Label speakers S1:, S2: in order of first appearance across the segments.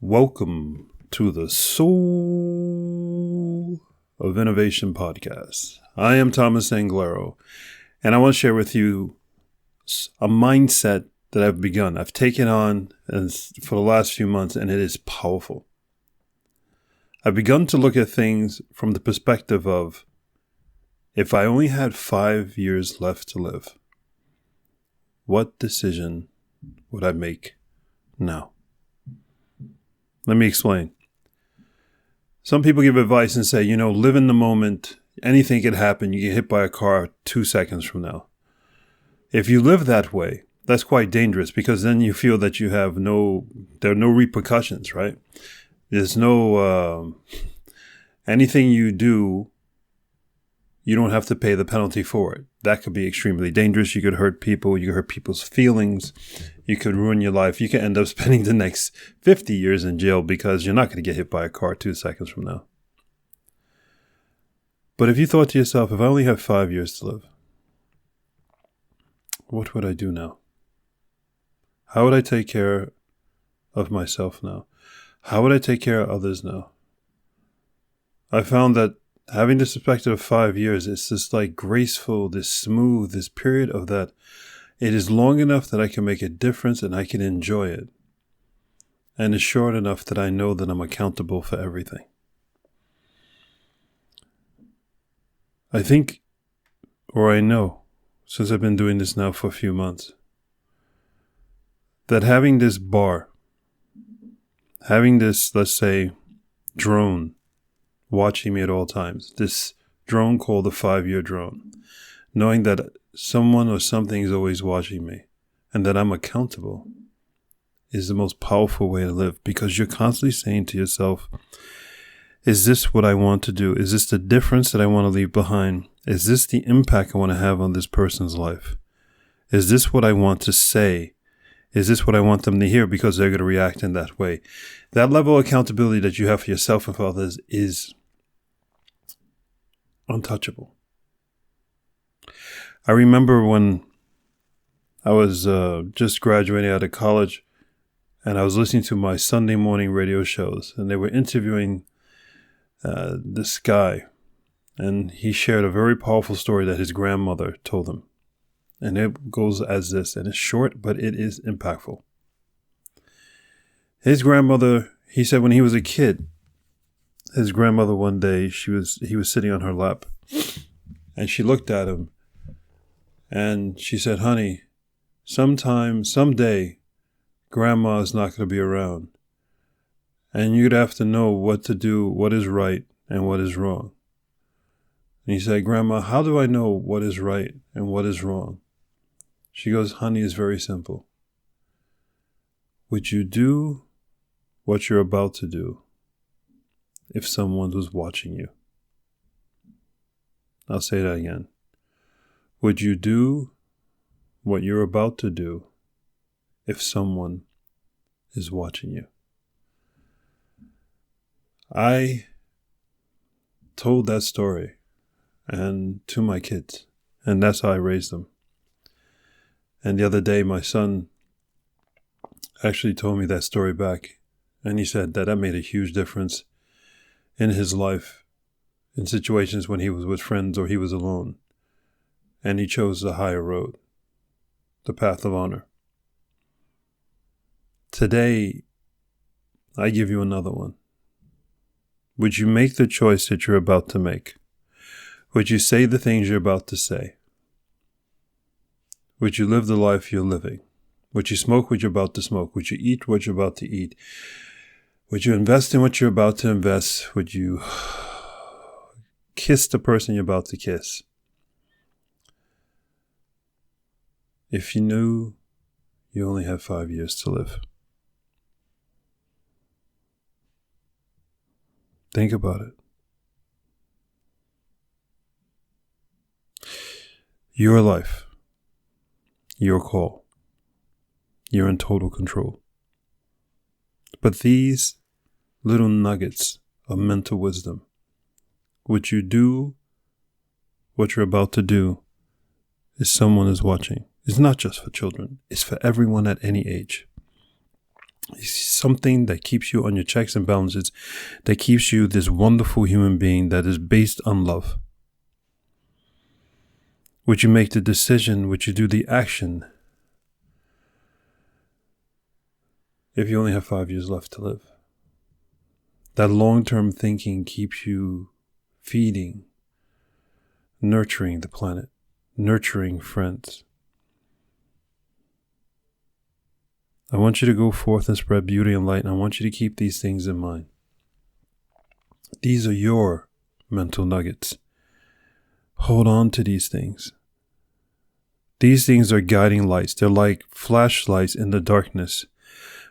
S1: Welcome to the Soul of Innovation podcast. I am Thomas Anglero, and I want to share with you a mindset that I've begun. I've taken on for the last few months, and it is powerful. I've begun to look at things from the perspective of, if I only had 5 years left to live, what decision would I make now? Let me explain. Some people give advice and say, live in the moment. Anything could happen. You get hit by a car 2 seconds from now. If you live that way, that's quite dangerous because then you feel that there are no repercussions, right? There's no, anything you do, you don't have to pay the penalty for it. That could be extremely dangerous. You could hurt people. You could hurt people's feelings. You could ruin your life. You could end up spending the next 50 years in jail because you're not going to get hit by a car 2 seconds from now. But if you thought to yourself, if I only have 5 years to live, what would I do now? How would I take care of myself now? How would I take care of others now? I found that having this perspective of 5 years, it's this graceful, this smooth, this period of that. It is long enough that I can make a difference and I can enjoy it. And it's short enough that I know that I'm accountable for everything. I know, since I've been doing this now for a few months, that having this bar, having this, let's say, drone, watching me at all times, this drone called the 5-year drone, knowing that someone or something is always watching me and that I'm accountable is the most powerful way to live, because you're constantly saying to yourself, is this what I want to do? Is this the difference that I want to leave behind? Is this the impact I want to have on this person's life? Is this what I want to say? Is this what I want them to hear because they're going to react in that way? That level of accountability that you have for yourself and for others is untouchable. I remember when I was just graduating out of college and I was listening to my Sunday morning radio shows, and they were interviewing this guy, and he shared a very powerful story that his grandmother told him. And it goes as this, and it's short, but it is impactful. His grandmother, he said when he was a kid, his grandmother one day, he was sitting on her lap, and she looked at him, and she said, honey, someday, grandma is not going to be around, and you'd have to know what to do, what is right and what is wrong. And he said, Grandma, how do I know what is right and what is wrong? She goes, honey, it's very simple. Would you do what you're about to do if someone was watching you? I'll say that again. Would you do what you're about to do if someone is watching you? I told that story to my kids, and that's how I raised them. And the other day, my son actually told me that story back, and he said that made a huge difference in his life in situations when he was with friends or he was alone. And he chose the higher road, the path of honor. Today, I give you another one. Would you make the choice that you're about to make? Would you say the things you're about to say? Would you live the life you're living? Would you smoke what you're about to smoke? Would you eat what you're about to eat? Would you invest in what you're about to invest? Would you kiss the person you're about to kiss? If you knew you only have 5 years to live. Think about it. Your life, your call. You're in total control. But these little nuggets of mental wisdom, would you do what you're about to do if someone is watching? It's not just for children. It's for everyone at any age. something that keeps you on your checks and balances, that keeps you this wonderful human being that is based on love. Would you make the decision? Would you do the action? If you only have 5 years left to live. That long-term thinking keeps you feeding, nurturing the planet, nurturing friends. I want you to go forth and spread beauty and light, and I want you to keep these things in mind. These are your mental nuggets. Hold on to these things. These things are guiding lights. They're like flashlights in the darkness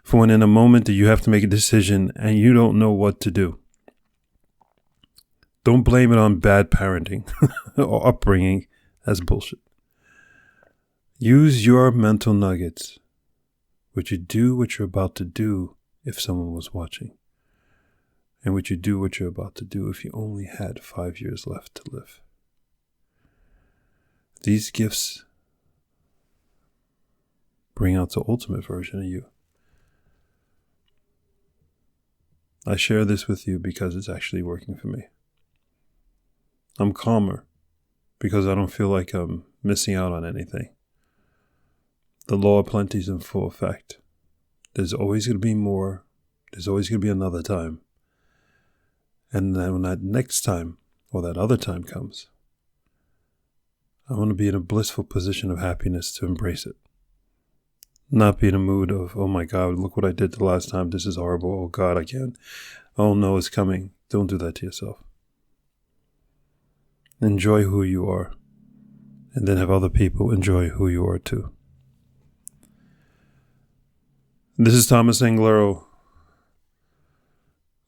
S1: for when in a moment that you have to make a decision and you don't know what to do. Don't blame it on bad parenting or upbringing. That's bullshit. Use your mental nuggets. Would you do what you're about to do if someone was watching? And would you do what you're about to do if you only had 5 years left to live? These gifts bring out the ultimate version of you. I share this with you because it's actually working for me. I'm calmer because I don't feel like I'm missing out on anything. The law of plenty is in full effect. There's always going to be more. There's always going to be another time. And then when that next time or that other time comes, I want to be in a blissful position of happiness to embrace it. Not be in a mood of, oh my God, look what I did the last time. This is horrible. Oh God, I can't. Oh no, it's coming. Don't do that to yourself. Enjoy who you are. And then have other people enjoy who you are too. This is Thomas Anglero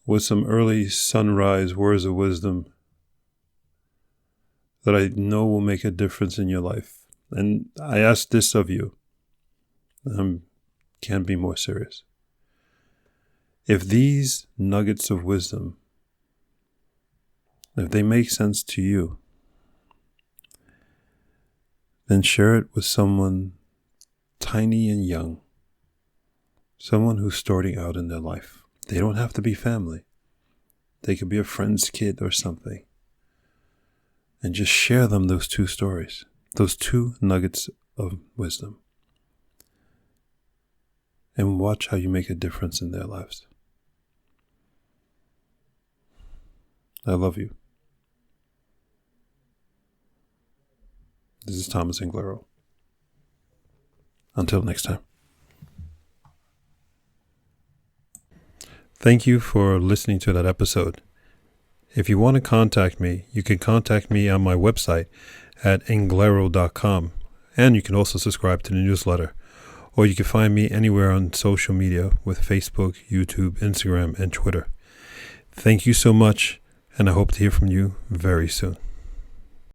S1: with some early sunrise words of wisdom that I know will make a difference in your life. And I ask this of you. Can't be more serious. If these nuggets of wisdom, if they make sense to you, then share it with someone tiny and young. Someone who's starting out in their life. They don't have to be family. They could be a friend's kid or something. And just share them those two stories, those two nuggets of wisdom. And watch how you make a difference in their lives. I love you. This is Thomas Anglero. Until next time. Thank you for listening to that episode. If you want to contact me, you can contact me on my website at anglero.com, and you can also subscribe to the newsletter, or you can find me anywhere on social media with Facebook, YouTube, Instagram, and Twitter. Thank you so much, and I hope to hear from you very soon.